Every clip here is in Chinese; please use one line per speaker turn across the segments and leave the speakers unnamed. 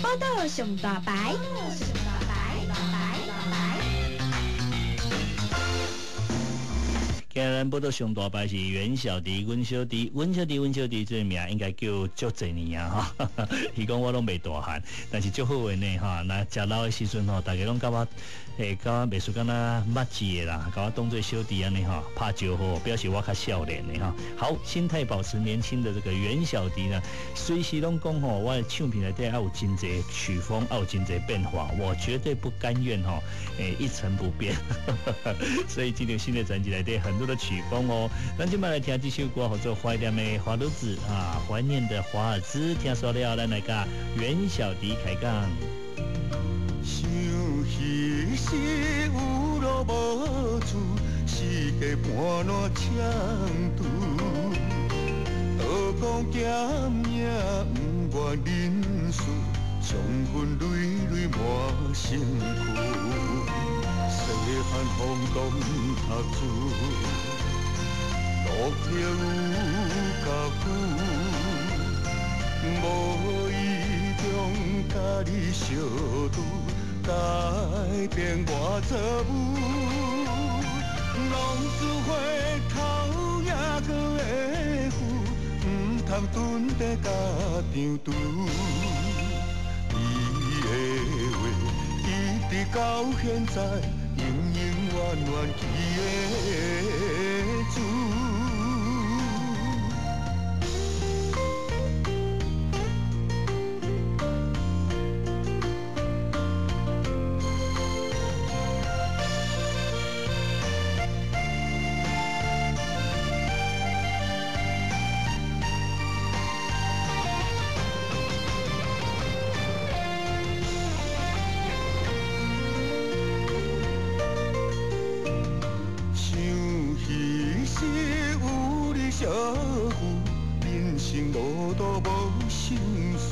报道上大牌。
今日报道上大牌是袁小迪，阮小迪这名应该叫足侪年啊哈。伊讲我拢未大汉，但是足好诶呢哈。那食老诶时阵吼，大家拢甲我甲我袂输敢若捌字诶啦，甲我当做小弟安尼哈，拍招呼表示我较少年诶哈。好，心态保持年轻的这个袁小迪呢，随时拢讲吼，我的唱片内底要有真侪曲风，要有真侪变化，我绝对不甘愿吼，一成不变。所以今年新的专辑内底很多的曲风哦，咱今摆来听这首歌，叫做《怀念的华鲁兹》啊，怀念的华尔兹。听说了，咱来甲袁小迪开讲。
想起时有路无厝，世界半烂抢途，刀光剑影不愿忍输，伤痕累累满身躯。细汉风动读书，路条有够久，无意中甲你相拄，改变我做母。浪子回头也搁会负，唔通蹲在家庭拄。伊的话一直到现在。永永远远记会住。小父，人生路途无心事，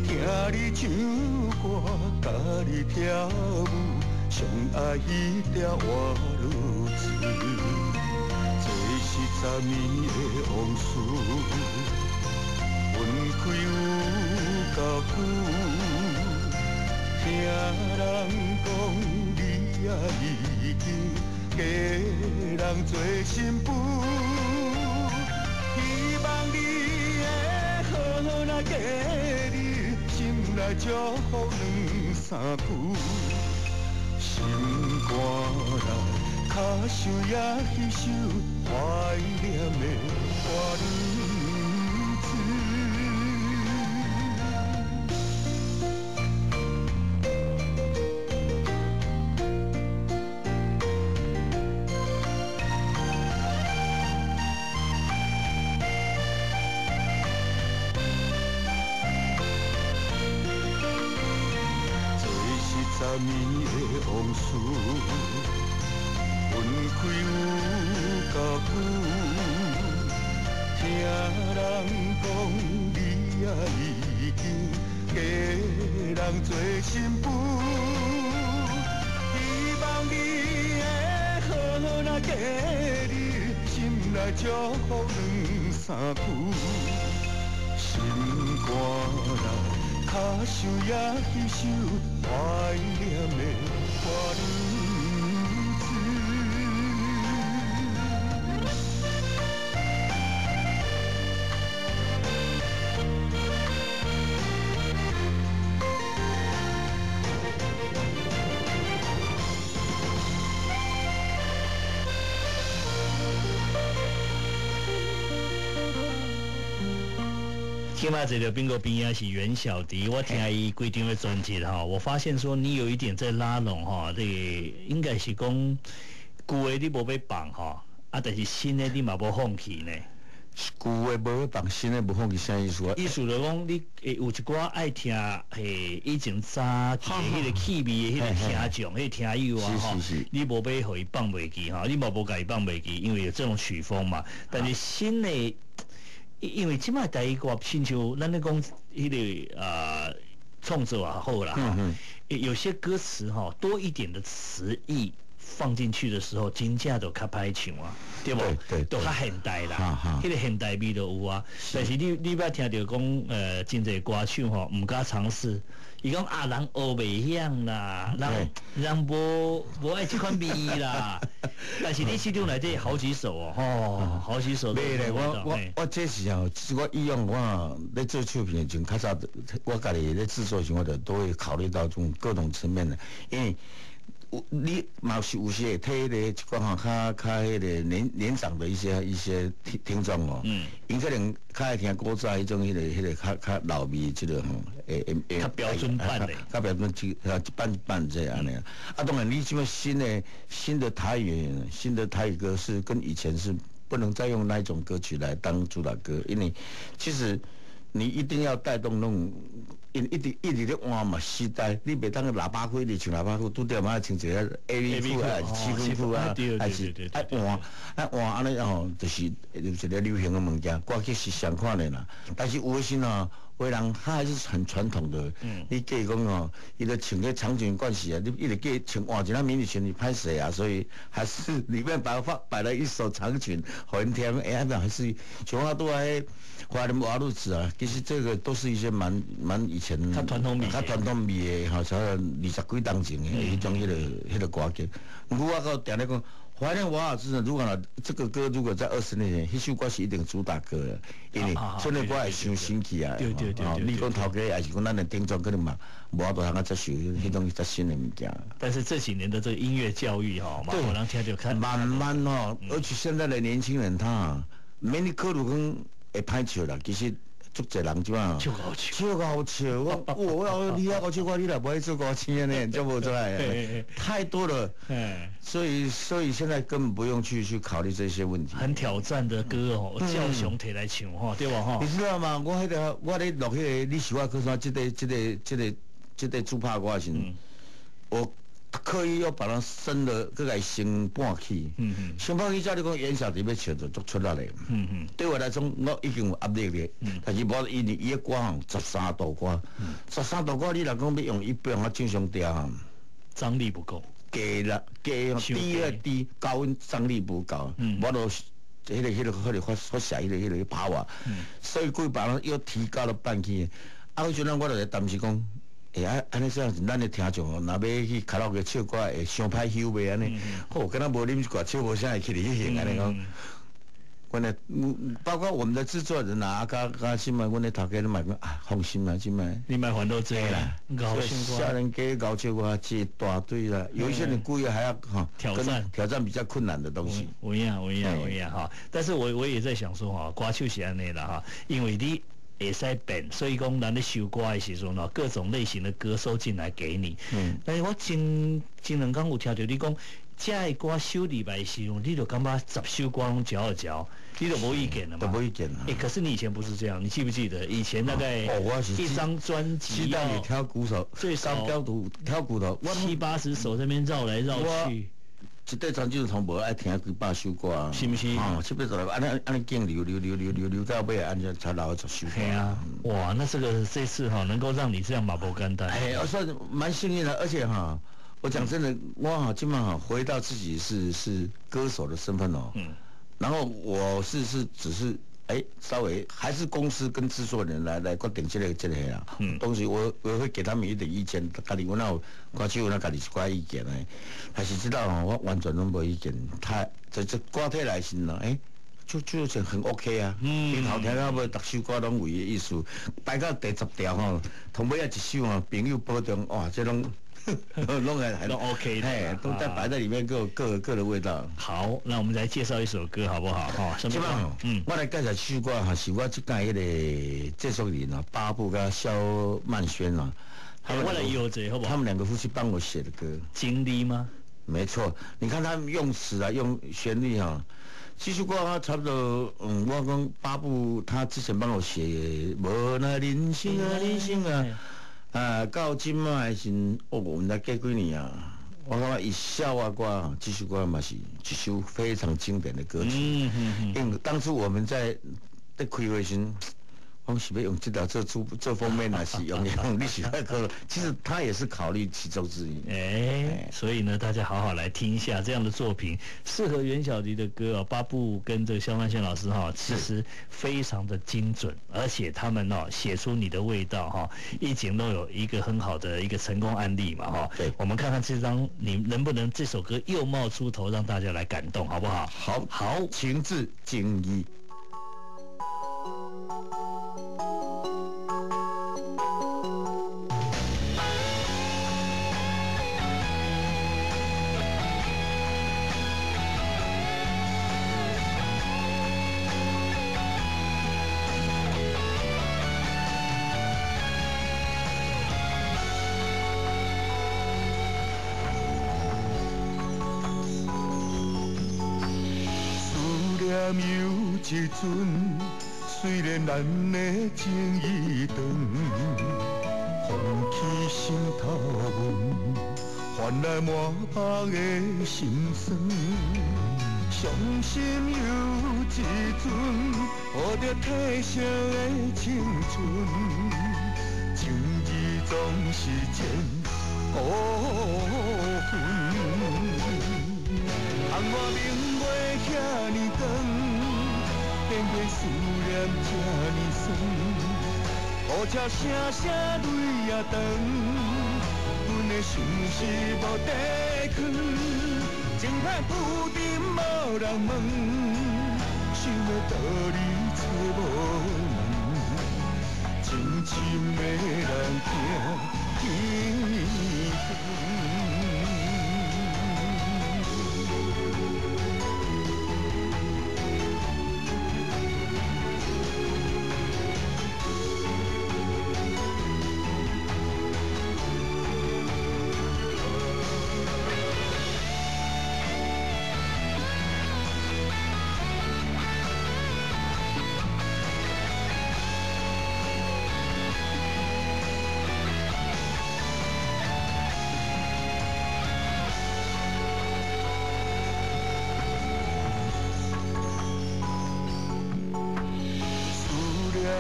听你唱歌，甲你跳舞，上爱迄条活路子，这是10年的往事，分开有够久，听人讲你也已经。家人做新妇，希望你会好好来家己，心内祝福2、3句，心肝内脚想也迄首怀念的歌子。10年的往事，分开有够久，听人讲你也已经家人做新妇，希望你会好好来家己，心内祝福2、3句，心肝内。脚想也迄首怀念的歌子。
今嘛这条宾果边啊是袁小迪，我听伊规张的专辑哈，我发现说你有一点在拉拢哈，这个应该是讲旧的你无要放哈，啊，但是新的你嘛无放弃呢。
旧的无要放，新的无放弃，啥意思啊？
意思就讲你有一寡爱听以前早期迄个气味的迄个听众、迄个听友啊哈，你无要互伊放袂记哈，你无甲伊放袂记，因为有这种曲风嘛。但是新的。因为即摆台语歌，亲像咱咧讲迄个创作也好啦，有些歌词哈多一点的词意，放进去的时候，真正都较歹唱啊，对不？
对，
都较现代啦，迄个现代味都有啊。但是你捌听到讲真侪歌手吼，唔敢尝试。伊讲啊，人学袂响啦，人无爱这款味啦。但是你其中内底好几首哦，好几首都有。
我这是哦，我以往我咧做唱片前，较早我家己咧制作时，我都会考虑到种各种层面的，因为。你嘛是有时会替咧一寡吼较迄个年长的一些听众哦，因可能较爱听古早迄种迄个较老味即个吼，
较标准版的，
较标准一半这样的。啊，当然你这么新的台语歌是跟以前是不能再用那一种歌曲来当主打歌，因为其实你一定要带动那种。一直咧换嘛时代，你袂当喇叭开，你唱喇叭曲，拄着嘛唱一个 A V 曲啊，七分曲啊，还是换安尼吼，就是一个流行的物件，歌曲是相款的啦。但是有的时吼，有的人他还是很传统的。你假如讲吼，伊咧穿个长裙关系啊，你一直给穿换一件迷你裙，你拍谁啊？所以还是里面摆了一首长裙，好人听，哎，还是像我都还华人瓦路子啊，其实这个都是一些蛮以前
较传统味
的吼，像20几当前的迄种迄个歌曲。不过我个定咧讲，怀念瓦尔兹，如果这个歌如果在20年前，迄首歌是一定主打歌的，因为这个歌会伤新奇啊。
对。
你讲头家还是讲咱的听众可能嘛，无法度通接受迄种较新的物件。
但是这几年的这个音乐教育哈，对，我能听就看。
慢慢哦，而且现在的年轻人他没你考虑讲。会歹笑啦，其实足侪人即啊，
超好笑。
我要你要我唱歌，你若不会做歌星呢，做不出来，太多了。所以现在根本不用去考虑这些问题。
很挑战的歌哦，叫熊摕来唱哈，对吧哈？
你知道吗？我咧录迄个历史话课上，这个主拍歌时，我。刻意要把它升了，佮来升半起。升半起，照你讲，演小弟要唱就出来嘞。对我来讲，我已经有压力咧。但是无伊的歌吼，13度歌，13度歌你若讲要用100啊正常调，
张力不够。
低低，高温张力不够。我都迄个发射迄个跑啊。所以规把它又提高了半起。啊，迄阵我就担心讲。安尼这样子，咱的听众哦，若要去卡拉 OK 唱歌会伤歹休袂安尼，好，敢若无啉一寡唱无啥会起哩迄型安尼讲。阮咧，包括我们的制作人啊，甲新闻，阮咧头家都买讲啊，放心啦，今摆
你买还都这啦，
高少年家搞笑歌一大堆啦，有一些人故意还要哈挑战比较困难的东西。
我一样哈，但是我也在想说哈，歌手是安尼啦哈，因为你。会使变，所以讲咱咧收歌的时阵哦，各种类型的歌收进来给你。但是我前两天有听到你讲，这的歌收礼拜时阵，你就感觉10首歌拢嚼，你就无意见了嘛？
都无意见了。
可是你以前不是这样，你记不记得？以前大概一张专辑
要挑鼓手，
最少
挑鼓头
，70、80首这边绕来绕去。
一块专辑就从无爱听几百首歌啊，
是不是
？7、8首安尼经流到尾，安尼才留10首歌。
对啊，哇，那这次哈能够让你这样马不干单，
我算蛮幸运的，而且哈，我讲真的，我基本上回到自己是歌手的身份哦，然后我只是稍微还是公司跟制作人来决定这个啦，东西我会给他们一点意见，家己我那有歌手那家己一寡意见嘞，但是知道我完全拢无意见，这歌体来是呢，就很 OK 啊，你头听到尾，逐首歌拢有伊意思，摆到第10条吼，同尾一首吼，朋友保重，哇，这拢。
都 OK 的，
都在摆在里面，各的味道。
好，那我们来介绍一首歌好不好？哈，什么歌？
我来介绍首歌哈，是我这届迄个制作人啊，巴布跟萧曼轩啊，
我来有这好不好？
他们2个夫妻帮我写的歌，
经历吗？
没错，你看他们用词啊，用旋律哈，这首歌他差不多，我讲巴布他之前帮我写，无那人生啊。到今麦是我们才过几年啊，我感觉以笑啊歌，这首歌嘛是一首非常经典的歌曲。因为当初我们在开会时，我是要用这条这方面还是用你喜欢歌，其实他也是考虑其中之一。
所以呢，大家好好来听一下这样的作品，适合袁小迪的歌巴布跟这个萧曼宪老师其实非常的精准，而且他们写出你的味道一景都有一个很好的一个成功案例嘛
对，
我们看看这张你能不能这首歌又冒出头，让大家来感动，好不好？
好，情字精义。有一阵，虽然咱的情意长，风起心头闷，换来满腹的心酸。伤心有一阵，抱着褪色的青春，情义总是千古恨。红我明月遐尼长。偏偏思念这呢酸，乌车声声泪也长，阮的心事无地藏，情歹浮沉无人问，想要道理找无门，真心的人行天光。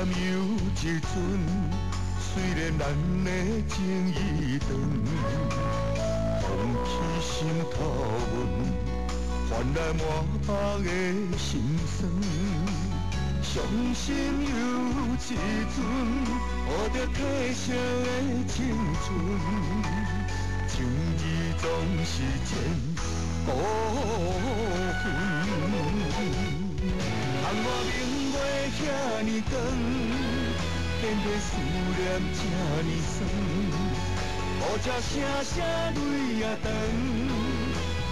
有一阵，虽然咱的情意长，风起心头闷，换来满腹的心酸。伤心有一阵，抱着褪色的青春，情义总是千古恨。红我明月遐尼长，偏偏思念这呢酸。乌车声声泪也长，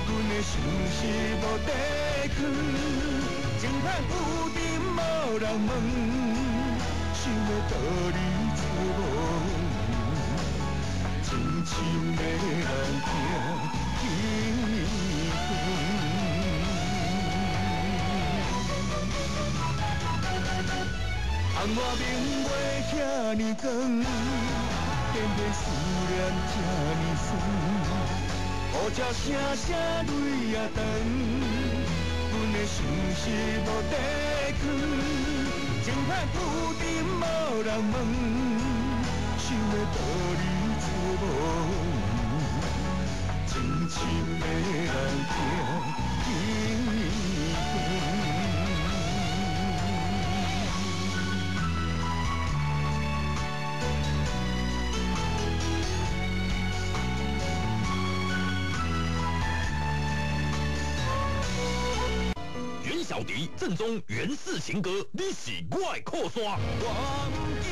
阮的心事无地藏，情歹浮沉无人问，想要道理找无门，真心的人行天光。红我明月遐尼长，偏偏思念这呢酸。乌车声声泪也长，阮的心事无地藏，情歹浮沉无人问，想要道理找无门，真心的人行天光。
袁小迪正宗原氏情歌，你是我的靠山。
我不惊，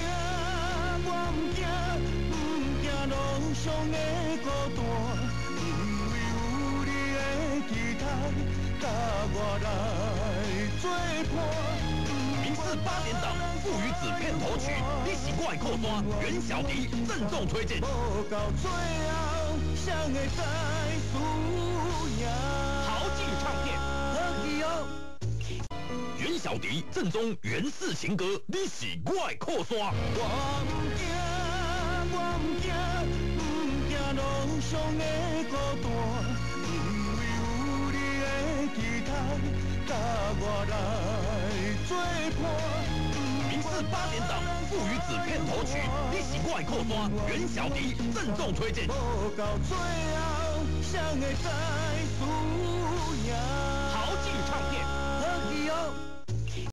我不惊，不惊路上的孤单，因为有你的期待，甲我来作伴。
民视8点档《父与子》片头曲，你是我的靠山，袁小迪郑重推荐。
无到最后，谁会再输赢？
豪记唱片。袁小迪正宗原氏情歌，你是我的靠山。
我不惊，我不惊，不惊路上的孤单，因为有你的期待，甲我来作伴。
民视8点档父与子片头曲，你是我的靠山，袁小迪郑重推荐。
到最后，谁会知输赢？